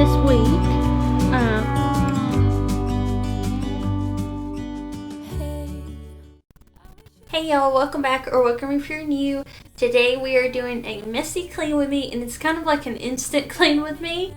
this week. Hey y'all, welcome back, or welcome if you're new. Today we are doing a messy clean with me, and it's kind of like an instant clean with me.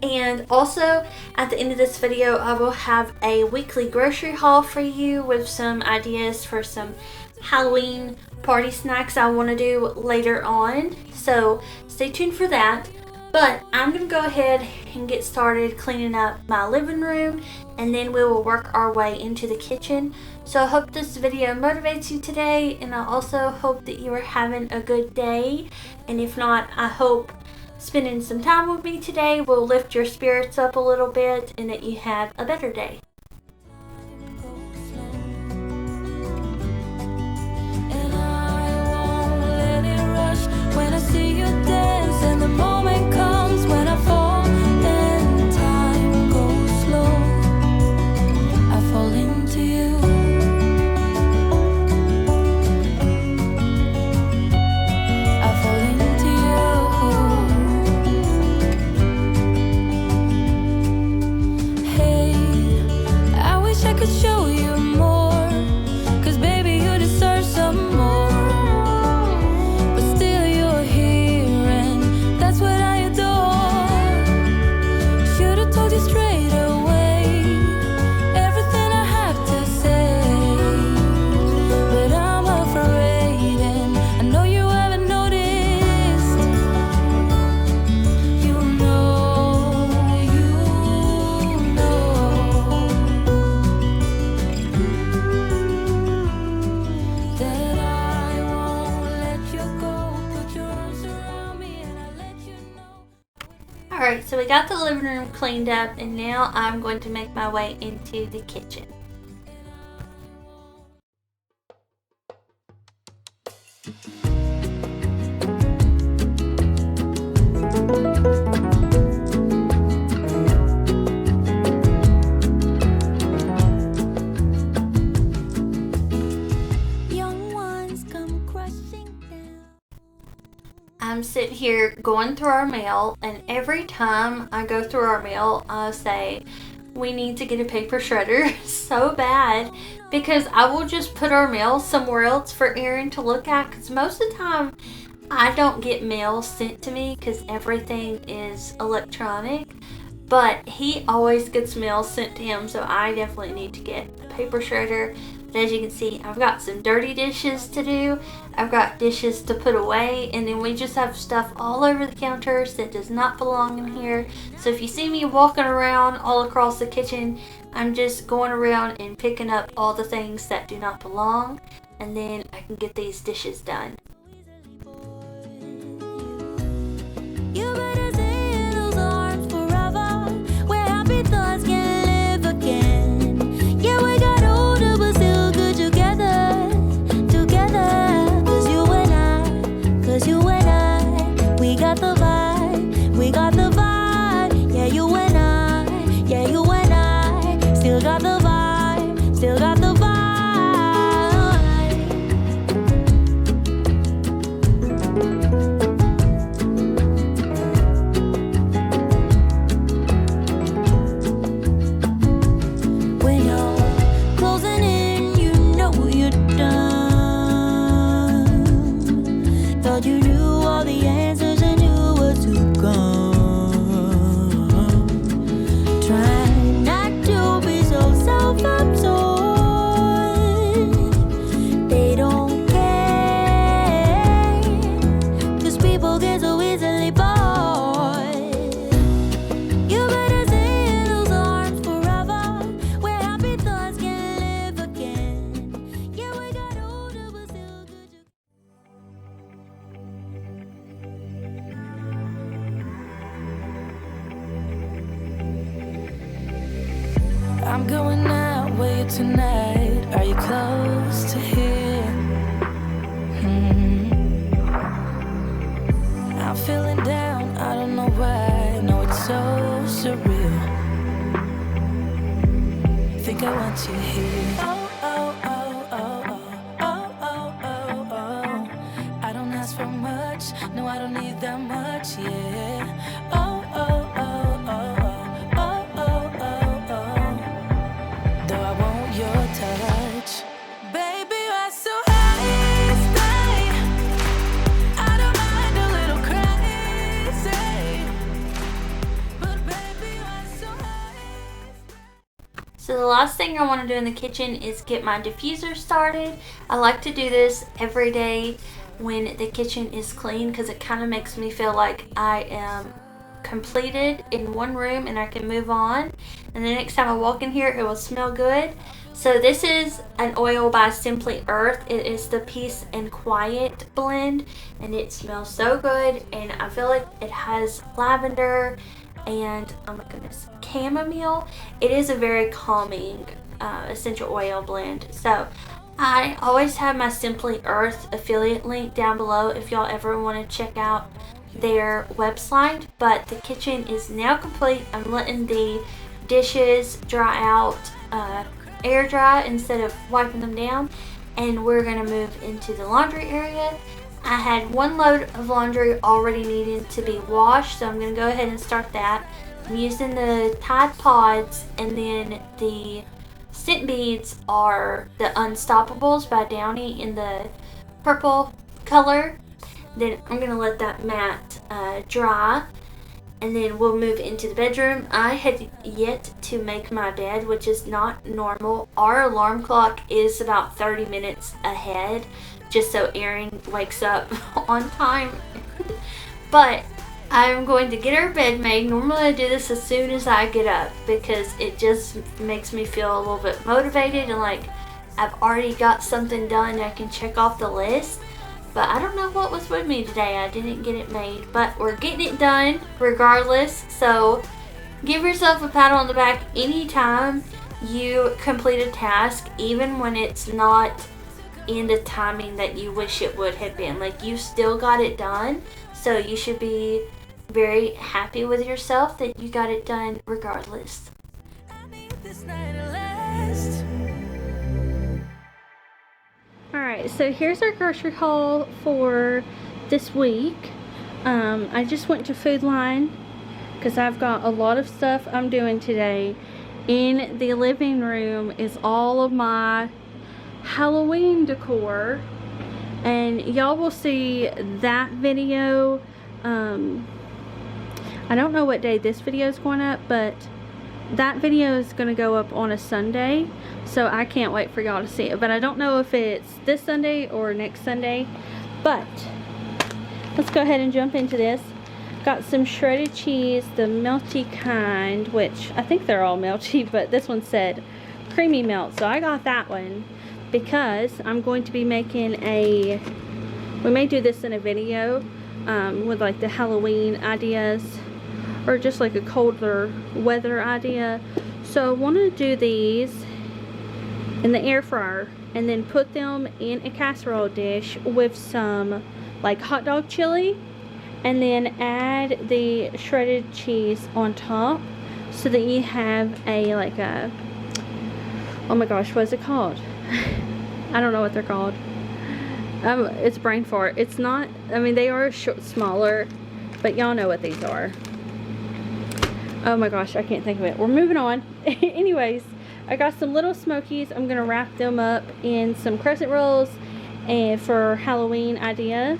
And also at the end of this video I will have a weekly grocery haul for you with some ideas for some Halloween party snacks I want to do later on, so stay tuned for that. But I'm going to go ahead and get started cleaning up my living room, and then we will work our way into the kitchen. So I hope this video motivates you today, and I also hope that you are having a good day. And if not, I hope spending some time with me today will lift your spirits up a little bit and that you have a better day. When I see you dance and the moment comes when I fall and time goes slow, I fall into you. I fall into you. Hey, I wish I could show you more, 'cause baby you deserve some more. Alright, so we got the living room cleaned up, and now I'm going to make my way into the kitchen. I'm sitting here going through our mail, and every time I go through our mail I say we need to get a paper shredder so bad, because I will just put our mail somewhere else for Aaron to look at, because most of the time I don't get mail sent to me because everything is electronic, but he always gets mail sent to him, so I definitely need to get a paper shredder. But as you can see, I've got some dirty dishes to do. I've got dishes to put away, and then we just have stuff all over the counters that does not belong in here. So if you see me walking around all across the kitchen, I'm just going around and picking up all the things that do not belong, and then I can get these dishes done. You better stay in those arms forever, where happy thoughts can live again. Yeah, we got older but still good together, together. 'Cause you and I, we got the vibe, we got the vibe. Yeah, you and I, still got the vibe, still got the vibe. When you're closing in, you know you're done. Thought you knew all the answers and knew what to come. Try not to be so self-absorbed. They don't care, 'cause people get so easily bored. You better stay in those arms forever, where happy thoughts can live again. Yeah, we got older but still good to. I'm going out with you tonight. Are you close to here? I'm feeling down, I don't know why. No, it's so surreal. Think I want you here. Oh, oh, oh, oh, oh, oh, oh, oh, oh. I don't ask for much, no, I don't need that much, yeah. Oh, oh, oh, oh, oh. last thing I want to do in the kitchen is get my diffuser started. I like to do this every day when the kitchen is clean because it kind of makes me feel like I am completed in one room and I can move on. And the next time I walk in here, it will smell good. So this is an oil by Simply Earth. It is the Peace and Quiet blend, and it smells so good. And I feel like it has lavender and, oh my goodness, chamomile. It is a very calming essential oil blend. So I always have my Simply Earth affiliate link down below if y'all ever want to check out their website. But the kitchen is now complete. I'm letting the dishes dry out, air dry instead of wiping them down, and we're gonna move into the laundry area. I had one load of laundry already needing to be washed, so I'm gonna go ahead and start that. I'm using the Tide Pods, and then the scent beads are the Unstoppables by Downy in the purple color. Then I'm gonna let that mat dry, and then we'll move into the bedroom. I had yet to make my bed, which is not normal. Our alarm clock is about 30 minutes ahead, just so Erin wakes up on time. But I'm going to get our bed made. Normally I do this as soon as I get up because it just makes me feel a little bit motivated and like I've already got something done I can check off the list. But I don't know what was with me today. I didn't get it made. But we're getting it done regardless. So give yourself a pat on the back anytime you complete a task, even when it's not in the timing that you wish it would have been. Like, you still got it done. So you should be very happy with yourself that you got it done regardless. Alright, so here's our grocery haul for this week. I just went to Food Line because I've got a lot of stuff I'm doing today. In the living room is all of my Halloween decor, and y'all will see that video. I don't know what day this video is going up, but that video is going to go up on a Sunday, so I can't wait for y'all to see it. But I don't know if it's this Sunday or next Sunday. But let's go ahead and jump into this. Got some shredded cheese, the melty kind, which I think they're all melty, but this one said creamy melt, so I got that one because I'm going to be making we may do this in a video with like the Halloween ideas, or just like a colder weather idea. So I want to do these in the air fryer and then put them in a casserole dish with some like hot dog chili, and then add the shredded cheese on top so that you have a like a, oh my gosh, what is it called? I don't know what they're called. It's brain fart. It's not, I mean, they are smaller, but y'all know what these are. Oh my gosh, I can't think of it. We're moving on. Anyways, I got some little smokies. I'm gonna wrap them up in some crescent rolls and for Halloween idea.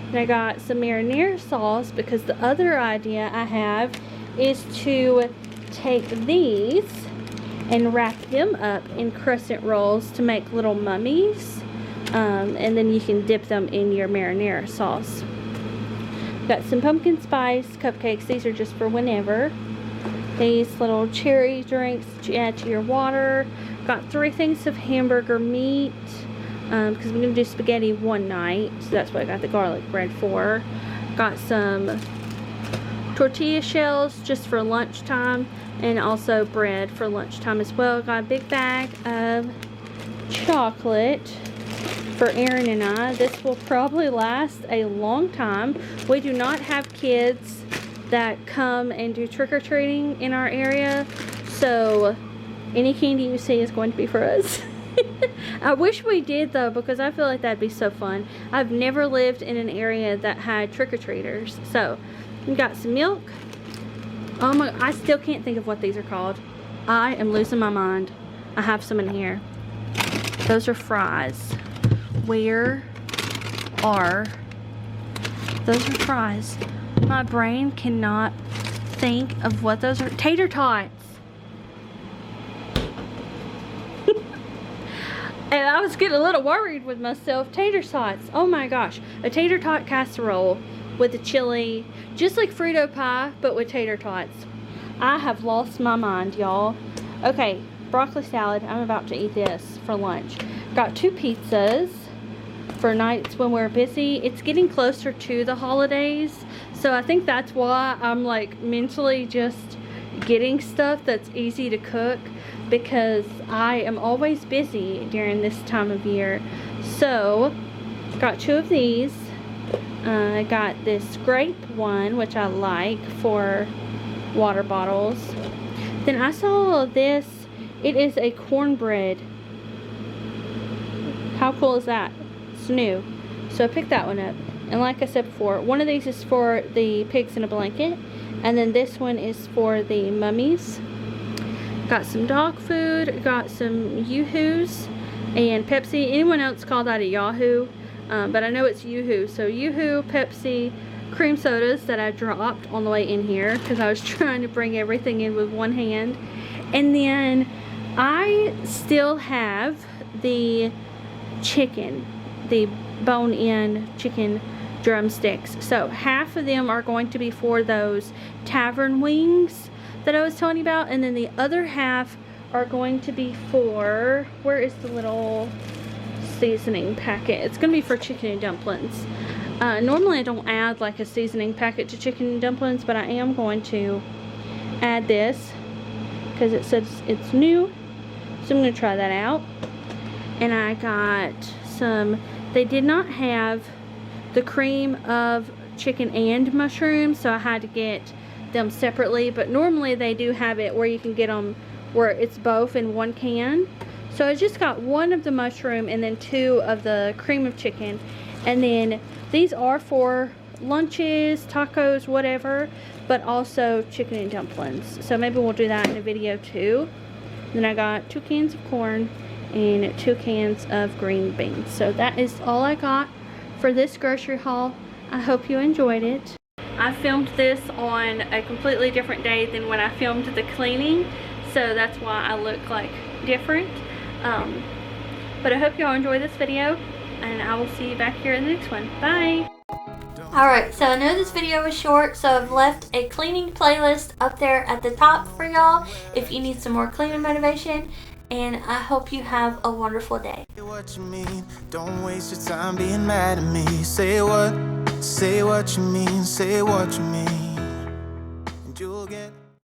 And I got some marinara sauce because the other idea I have is to take these and wrap them up in crescent rolls to make little mummies. And then you can dip them in your marinara sauce. Got some pumpkin spice cupcakes. These are just for whenever. These little cherry drinks that you add to your water. Got 3 things of hamburger meat because I'm going to do spaghetti one night, so that's what I got the garlic bread for. Got some tortilla shells just for lunchtime, and also bread for lunchtime as well. Got a big bag of chocolate for Erin and I. This will probably last a long time. We do not have kids that come and do trick-or-treating in our area, so any candy you see is going to be for us. I wish we did though, because I feel like that'd be so fun. I've never lived in an area that had trick-or-treaters. So we got some milk. Oh my, I still can't think of what these are called. I am losing my mind. I have some in here. Those are fries. Where are those? Are fries? My brain cannot think of what those are. Tater tots. And I was getting a little worried with myself. Tater tots. Oh my gosh. A tater tot casserole with the chili. Just like Frito pie, but with tater tots. I have lost my mind, y'all. Okay, broccoli salad. I'm about to eat this for lunch. Got 2 pizzas for nights when we're busy. It's getting closer to the holidays. So I think that's why I'm like mentally just getting stuff that's easy to cook, because I am always busy during this time of year. So got 2 of these. I got this grape one, which I like for water bottles. Then I saw this. It is a cornbread. How cool is that? It's new. So I picked that one up. And like I said before, one of these is for the pigs in a blanket, and then this one is for the mummies. Got some dog food, got some Yoo-Hoos and Pepsi. Anyone else call that a Yahoo? But I know it's Yoo-Hoo. So Yoo-Hoo, Pepsi, cream sodas that I dropped on the way in here because I was trying to bring everything in with one hand. And then I still have the chicken, the bone-in chicken drumsticks. So half of them are going to be for those tavern wings that I was telling you about, and then the other half are going to be for, where is the little seasoning packet? It's going to be for chicken and dumplings. Normally I don't add like a seasoning packet to chicken and dumplings, but I am going to add this because it says it's new. So I'm going to try that out. And I got some, they did not have the cream of chicken and mushrooms, so I had to get them separately, but normally they do have it where you can get them where it's both in one can. So I just got 1 of the mushroom and then 2 of the cream of chicken. And then these are for lunches, tacos, whatever, but also chicken and dumplings. So maybe we'll do that in a video too. Then I got 2 cans of corn and 2 cans of green beans. So that is all I got for this grocery haul. I hope you enjoyed it. I filmed this on a completely different day than when I filmed the cleaning, so that's why I look like different. But I hope y'all enjoy this video, and I will see you back here in the next one. Bye! Alright, so I know this video was short, so I've left a cleaning playlist up there at the top for y'all if you need some more cleaning motivation. And I hope you have a wonderful day. What you mean? Don't waste your time being mad at me. Say what you mean, say what you mean.